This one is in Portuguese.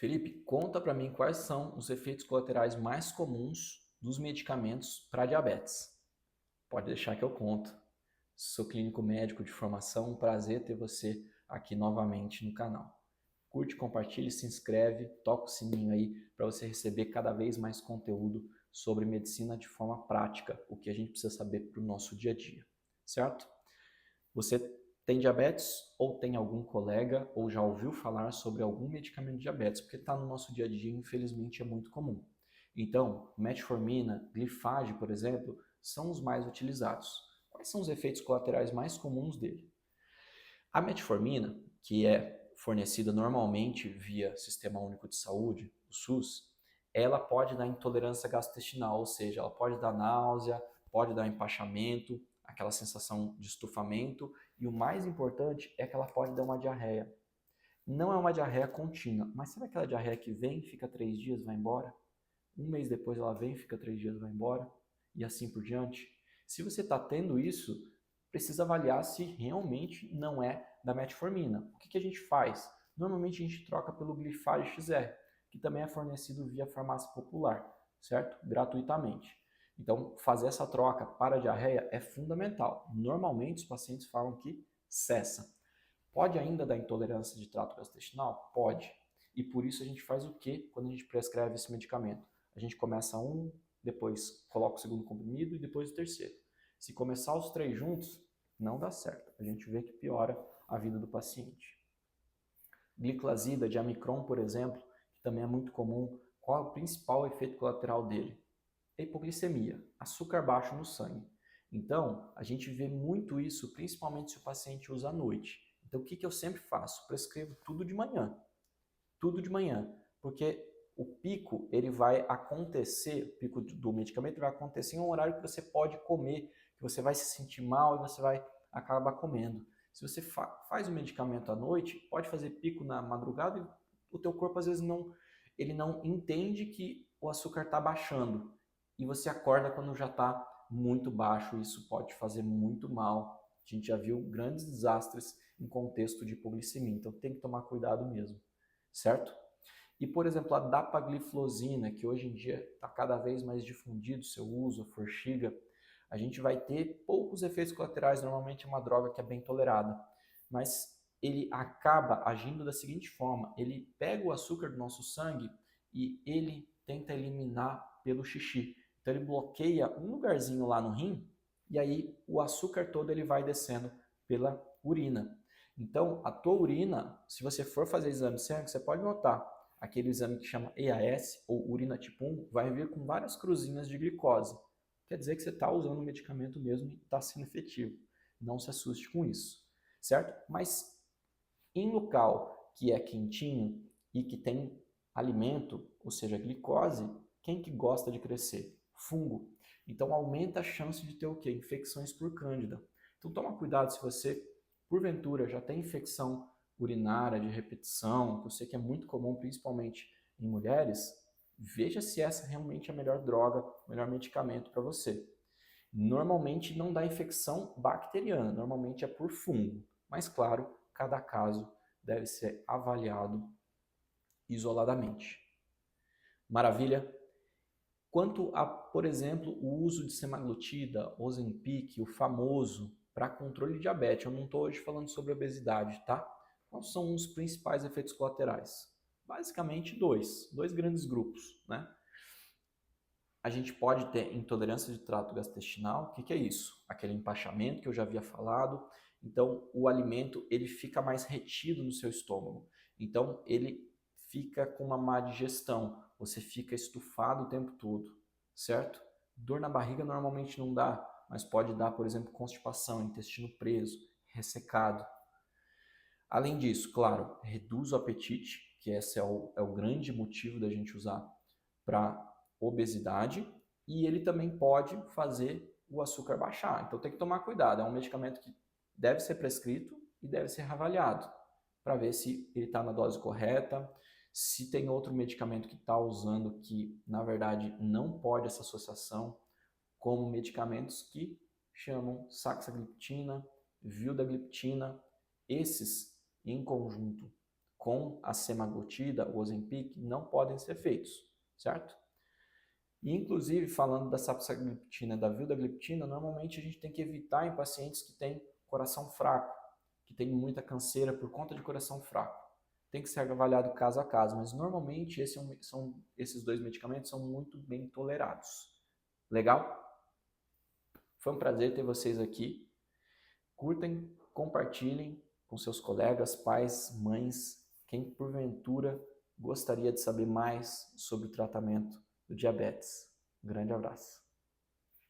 Felipe, conta para mim quais são os efeitos colaterais mais comuns dos medicamentos para diabetes. Pode deixar que eu conto. Sou clínico médico de formação, um prazer ter você aqui novamente no canal. Curte, compartilhe, se inscreve, toca o sininho aí para você receber cada vez mais conteúdo sobre medicina de forma prática, o que a gente precisa saber para o nosso dia a dia, certo? Você tem diabetes ou tem algum colega ou já ouviu falar sobre algum medicamento de diabetes? Porque está no nosso dia a dia, infelizmente, é muito comum. Então, metformina, glifage, por exemplo, são os mais utilizados. Quais são os efeitos colaterais mais comuns dele? A metformina, que é fornecida normalmente via Sistema Único de Saúde, o SUS, ela pode dar intolerância gastrointestinal, ou seja, ela pode dar náusea, pode dar empachamento, aquela sensação de estufamento, e o mais importante é que ela pode dar uma diarreia. Não é uma diarreia contínua, mas sabe aquela diarreia que vem, fica 3 dias, vai embora? Um mês depois ela vem, fica 3 dias, vai embora, e assim por diante. Se você está tendo isso, precisa avaliar se realmente não é da metformina. O que a gente faz? Normalmente a gente troca pelo Glifage XR, que também é fornecido via farmácia popular, certo? Gratuitamente. Então, fazer essa troca para a diarreia é fundamental. Normalmente os pacientes falam que cessa. Pode ainda dar intolerância de trato gastrointestinal? Pode. E por isso a gente faz o que quando a gente prescreve esse medicamento? A gente começa um, depois coloca o segundo comprimido e depois o terceiro. Se começar os três juntos, não dá certo. A gente vê que piora a vida do paciente. Gliclazida de Amicron, por exemplo, que também é muito comum, qual é o principal efeito colateral dele? A hipoglicemia, açúcar baixo no sangue. Então, a gente vê muito isso, principalmente se o paciente usa à noite. Então, o que eu sempre faço? Prescrevo tudo de manhã, porque o pico ele vai acontecer, o pico do medicamento vai acontecer em um horário que você pode comer, que você vai se sentir mal e você vai acabar comendo. Se você faz o medicamento à noite, pode fazer pico na madrugada e o teu corpo às vezes ele não entende que o açúcar está baixando e você acorda quando já está muito baixo. Isso pode fazer muito mal. A gente já viu grandes desastres em contexto de hipoglicemia, então tem que tomar cuidado mesmo, certo? E, por exemplo, a dapagliflozina, que hoje em dia está cada vez mais difundido seu uso, a forxiga, a gente vai ter poucos efeitos colaterais, normalmente é uma droga que é bem tolerada, mas ele acaba agindo da seguinte forma, ele pega o açúcar do nosso sangue e ele tenta eliminar pelo xixi. Então ele bloqueia um lugarzinho lá no rim e aí o açúcar todo ele vai descendo pela urina. Então, a tua urina, se você for fazer exame de sangue, você pode notar aquele exame que chama EAS, ou urina tipo 1, vai vir com várias cruzinhas de glicose. Quer dizer que você está usando o medicamento mesmo e está sendo efetivo. Não se assuste com isso, certo? Mas em local que é quentinho e que tem alimento, ou seja, glicose, quem que gosta de crescer? Fungo. Então aumenta a chance de ter o quê? Infecções por cândida. Então toma cuidado se você, porventura, já tem infecção urinária de repetição, que eu sei que é muito comum, principalmente em mulheres, veja se essa realmente é a melhor droga, o melhor medicamento para você. Normalmente não dá infecção bacteriana, normalmente é por fungo. Mas claro, cada caso deve ser avaliado isoladamente. Maravilha? Quanto a, por exemplo, o uso de semaglutida, Ozempic, o famoso, para controle de diabetes, eu não estou hoje falando sobre obesidade, tá? Quais são os principais efeitos colaterais? Basicamente dois grandes grupos, né? A gente pode ter intolerância de trato gastrointestinal. O que é isso? Aquele empachamento que eu já havia falado. Então, o alimento ele fica mais retido no seu estômago. Então, ele fica com uma má digestão. Você fica estufado o tempo todo, certo? Dor na barriga normalmente não dá, mas pode dar, por exemplo, constipação, intestino preso, ressecado. Além disso, claro, reduz o apetite, que esse é o grande motivo da gente usar para obesidade, e ele também pode fazer o açúcar baixar. Então tem que tomar cuidado, é um medicamento que deve ser prescrito e deve ser reavaliado para ver se ele está na dose correta, se tem outro medicamento que está usando que na verdade não pode essa associação, como medicamentos que chamam saxagliptina, vildagliptina, esses em conjunto com a semaglutida, o Ozempic, não podem ser feitos, certo? E, inclusive, falando da sapasagliptina, da vildagliptina, normalmente a gente tem que evitar em pacientes que têm coração fraco, que têm muita canseira por conta de coração fraco. Tem que ser avaliado caso a caso, mas normalmente esses dois medicamentos são muito bem tolerados. Legal? Foi um prazer ter vocês aqui. Curtem, compartilhem com seus colegas, pais, mães, quem porventura gostaria de saber mais sobre o tratamento do diabetes. Um grande abraço.